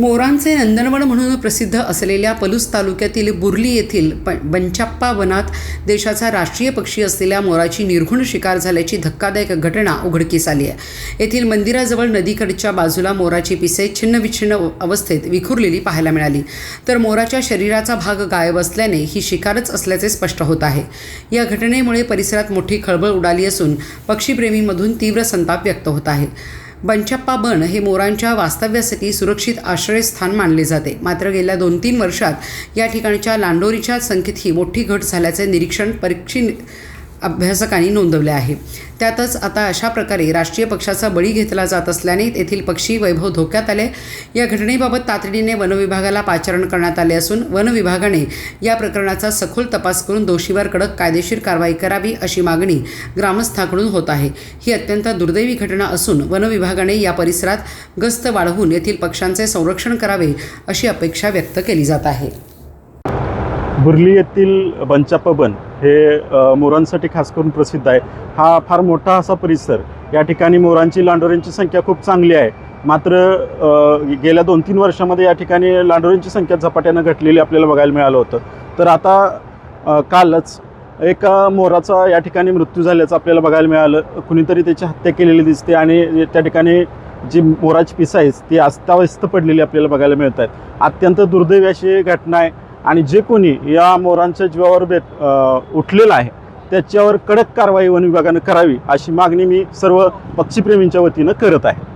मोरांचे नंदनवन म्हणून प्रसिद्ध असलेल्या पलूस तालुक्यातील बुर्ली येथील बंचाप्पा वनात देशाचा राष्ट्रीय पक्षी असलेल्या मोराची निर्घुण शिकार झाल्याची धक्कादायक घटना उघडकीस आली आहे। येथील मंदिराजवळ नदीकडच्या बाजूला मोराची पिसे छिन्नविच्छिन्न अवस्थेत विखुरलेली पाहायला मिळाली, तर मोराच्या शरीराचा भाग गायब असल्याने ही शिकारच असल्याचे स्पष्ट होत आहे। या घटनेमुळे परिसरात मोठी खळबळ उडाली असून पक्षीप्रेमींमधून तीव्र संताप व्यक्त होत आहे। बंचाप्पा बन हे मोरांच्या वास्तव्यासाठी सुरक्षित आश्रयस्थान मानले जाते, मात्र गेल्या 2-3 वर्षात या ठिकाणच्या लांडोरीच्या संख्येतही मोठी घट झाल्याचे निरीक्षण पक्षी अभ्यासकांनी नोंदवले आहे। त्यातच आता अशा प्रकारे राष्ट्रीय पक्षाचा बळी घेतला जात असल्याने तेथील पक्षी वैभव धोक्यात आले। या घटनेबाबत तातडीने वनविभागाला पाचारण करण्यात आले असून वनविभागाने या प्रकरणाचा सखोल तपास करून दोषीवर कडक कायदेशीर कारवाई करावी अशी मागणी ग्रामस्थांकडून होत आहे। ही अत्यंत दुर्दैवी घटना असून वनविभागाने या परिसरात गस्त वाढवून येथील पक्ष्यांचे संरक्षण करावे अशी अपेक्षा व्यक्त केली जात आहे। बुर्ली येथील बंचाप्पा वन हे मोरांसाठी खास करून प्रसिद्ध आहे। हा फार मोठा असा परिसर, या ठिकाणी मोरांची लांडोऱ्यांची संख्या खूप चांगली आहे, मात्र गेल्या 2-3 वर्षामध्ये या ठिकाणी लांडोऱ्यांची संख्या झपाट्यानं घटलेली आपल्याला बघायला मिळालं होतं। तर आता कालच एका मोराचा या ठिकाणी मृत्यू झाल्याचं आपल्याला बघायला मिळालं। कुणीतरी त्याची हत्या केलेली दिसते आणि त्या ठिकाणी जी मोराची पिसं आहे ती अस्ताव्यस्त पडलेली आपल्याला बघायला मिळत आहेत। अत्यंत दुर्दैवी अशी घटना आहे आणि जे कोणी या मोरांच्या जीवावर उठलेलं आहे त्याच्यावर कडक कारवाई वन विभागानं करावी अशी मागणी मी सर्व पक्षीप्रेमींच्या वतीनं करत आहे।